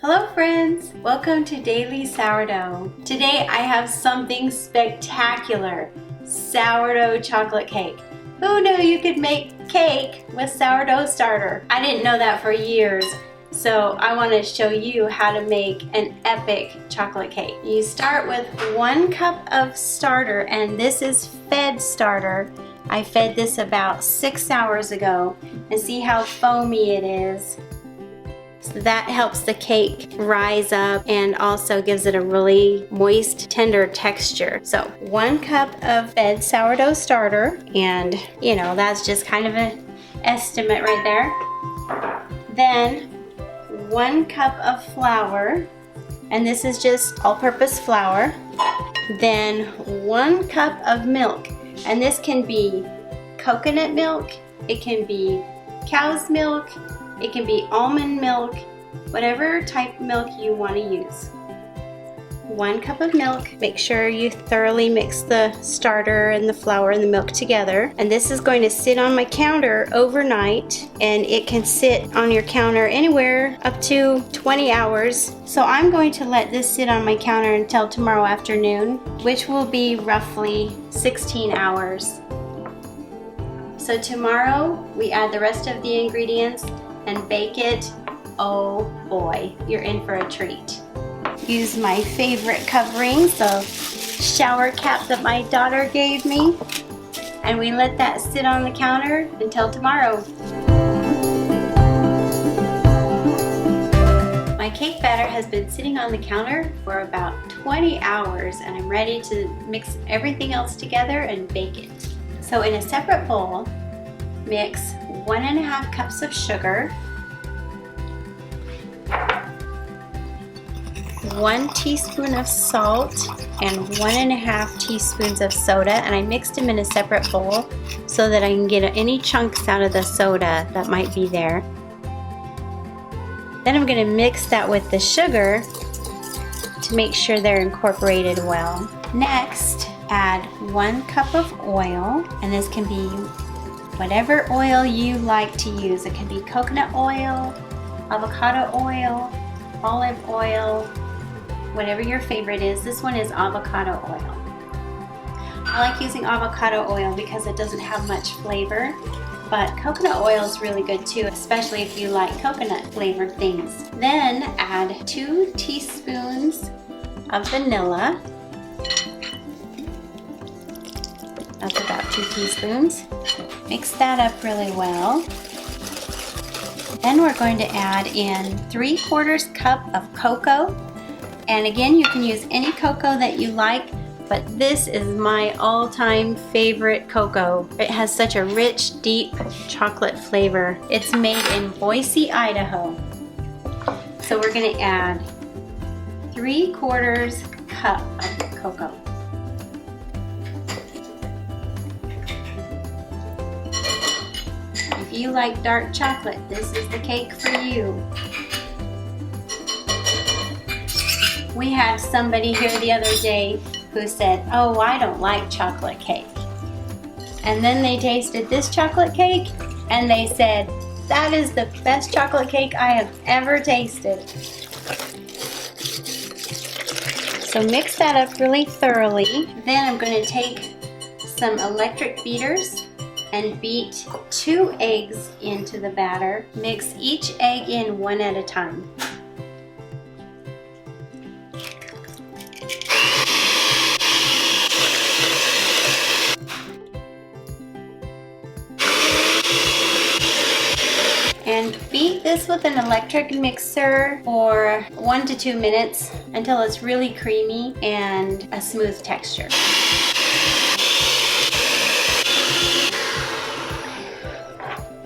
Hello friends! Welcome to Daily Sourdough. Today I have something spectacular, sourdough chocolate cake. Who knew you could make cake with sourdough starter? I didn't know that for years, so I want to show you how to make an epic chocolate cake. You start with 1 cup of starter, and this is Fed Starter. I fed this about 6 hours ago, and see how foamy it is. So that helps the cake rise up and also gives it a really moist, tender texture. So 1 cup of Fed sourdough starter, and you know, that's just kind of an estimate right there. Then 1 cup of flour, and this is just all-purpose flour. Then 1 cup of milk, and this can be coconut milk, it can be cow's milk, it can be almond milk, whatever type of milk you want to use. 1 cup of milk. Make sure you thoroughly mix the starter and the flour and the milk together. And this is going to sit on my counter overnight, and it can sit on your counter anywhere up to 20 hours. So I'm going to let this sit on my counter until tomorrow afternoon, which will be roughly 16 hours. So tomorrow we add the rest of the ingredients and bake it. Oh boy, you're in for a treat. Use my favorite covering, the shower cap that my daughter gave me, and we let that sit on the counter until tomorrow. My cake batter has been sitting on the counter for about 20 hours, and I'm ready to mix everything else together and bake it. So in a separate bowl, mix 1.5 cups of sugar, 1 teaspoon of salt, and 1.5 teaspoons of soda, and I mixed them in a separate bowl so that I can get any chunks out of the soda that might be there. Then I'm going to mix that with the sugar to make sure they're incorporated well. Next, add 1 cup of oil, and this can be whatever oil you like to use. It can be coconut oil, avocado oil, olive oil, whatever your favorite is. This one is avocado oil. I like using avocado oil because it doesn't have much flavor, but coconut oil is really good too, especially if you like coconut flavored things. Then add 2 teaspoons of vanilla. That's about 2 teaspoons. Mix that up really well. Then we're going to add in 3/4 cup of cocoa. And again, you can use any cocoa that you like, but this is my all-time favorite cocoa. It has such a rich, deep chocolate flavor. It's made in Boise, Idaho. So we're going to add 3/4 cup of cocoa. If you like dark chocolate, this is the cake for you. We had somebody here the other day who said, "Oh, I don't like chocolate cake." And then they tasted this chocolate cake and they said, "That is the best chocolate cake I have ever tasted." So mix that up really thoroughly. Then I'm going to take some electric beaters and beat 2 eggs into the batter. Mix each egg in 1 at a time. And beat this with an electric mixer for 1 to 2 minutes until it's really creamy and a smooth texture.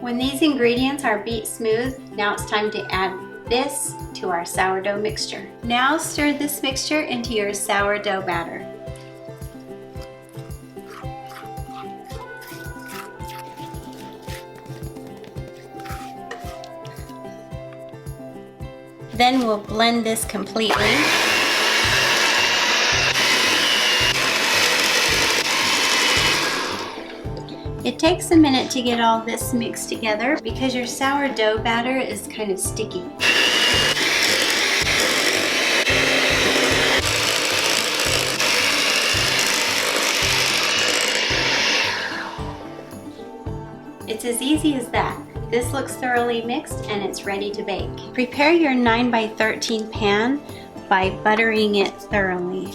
When these ingredients are beat smooth, now it's time to add this to our sourdough mixture. Now stir this mixture into your sourdough batter. Then we'll blend this completely. It takes a minute to get all this mixed together because your sourdough batter is kind of sticky. easy as that. This looks thoroughly mixed and it's ready to bake. Prepare your 9 by 13 pan by buttering it thoroughly.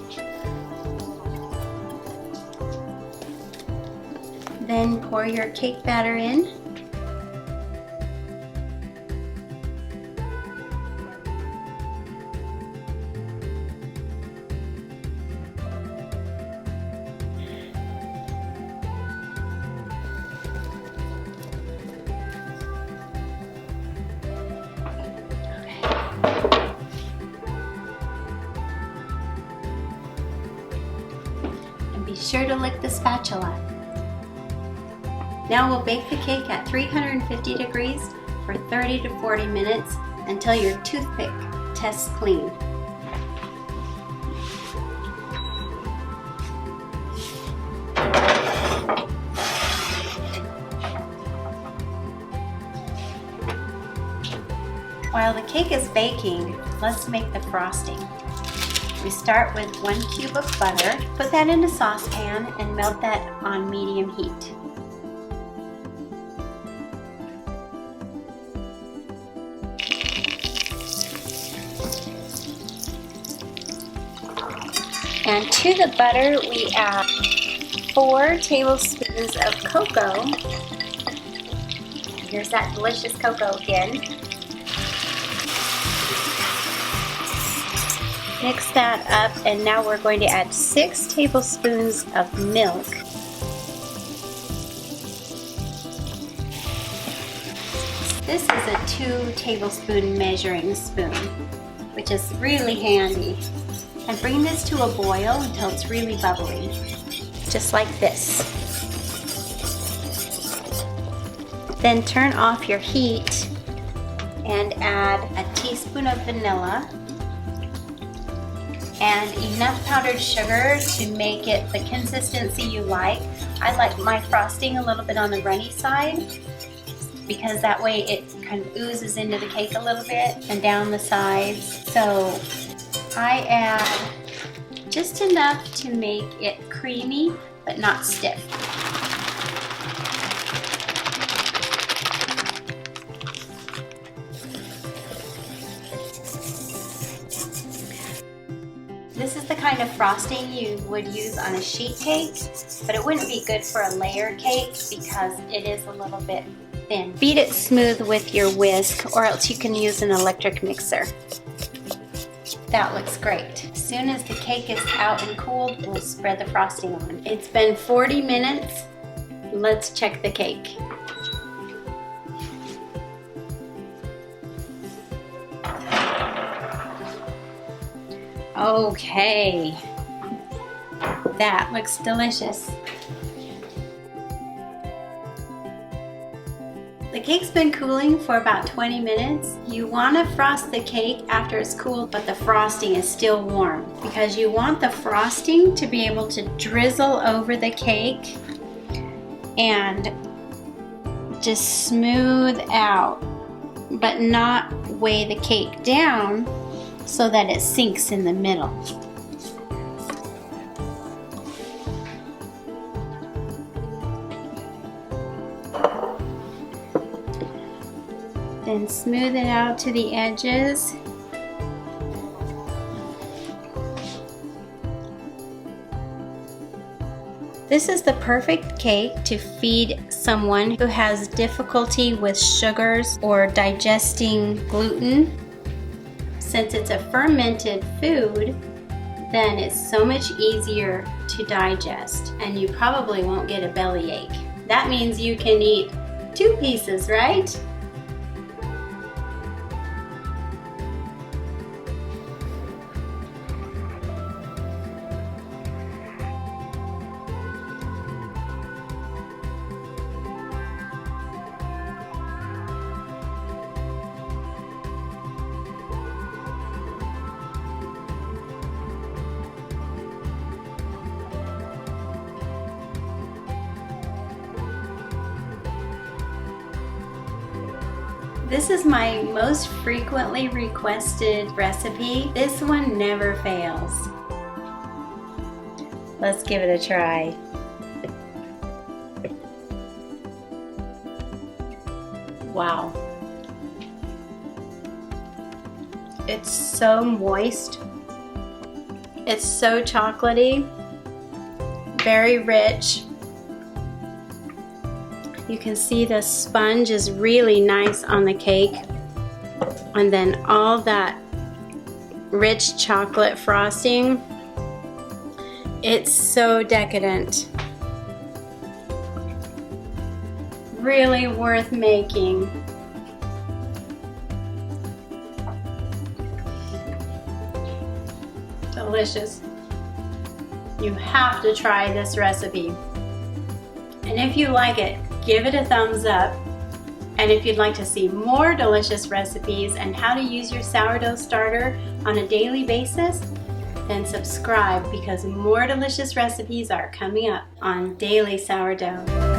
Then pour your cake batter in. Be sure to lick the spatula. Now we'll bake the cake at 350 degrees for 30 to 40 minutes until your toothpick tests clean. While the cake is baking, let's make the frosting. We start with 1 cube of butter. Put that in a saucepan and melt that on medium heat. And to the butter, we add 4 tablespoons of cocoa. Here's that delicious cocoa again. Mix that up, and now we're going to add 6 tablespoons of milk. This is a 2 tablespoon measuring spoon, which is really handy. And bring this to a boil until it's really bubbly, just like this. Then turn off your heat and add a teaspoon of vanilla and enough powdered sugar to make it the consistency you like. I like my frosting a little bit on the runny side because that way it kind of oozes into the cake a little bit and down the sides. So I add just enough to make it creamy but not stiff. This is the kind of frosting you would use on a sheet cake, but it wouldn't be good for a layer cake because it is a little bit thin. Beat it smooth with your whisk, or else you can use an electric mixer. That looks great. As soon as the cake is out and cooled, we'll spread the frosting on. It's been 40 minutes. Let's check the cake. Okay, that looks delicious. The cake's been cooling for about 20 minutes. You want to frost the cake after it's cooled, but the frosting is still warm because you want the frosting to be able to drizzle over the cake and just smooth out, but not weigh the cake down so that it sinks in the middle. Then smooth it out to the edges. This is the perfect cake to feed someone who has difficulty with sugars or digesting gluten. Since it's a fermented food, then it's so much easier to digest and you probably won't get a bellyache. That means you can eat 2 pieces, right? This is my most frequently requested recipe. This one never fails. Let's give it a try. Wow. It's so moist. It's so chocolatey, very rich. You can see the sponge is really nice on the cake. And then all that rich chocolate frosting. It's so decadent. Really worth making. Delicious. You have to try this recipe. And if you like it, give it a thumbs up. And if you'd like to see more delicious recipes and how to use your sourdough starter on a daily basis, then subscribe because more delicious recipes are coming up on Daily Sourdough.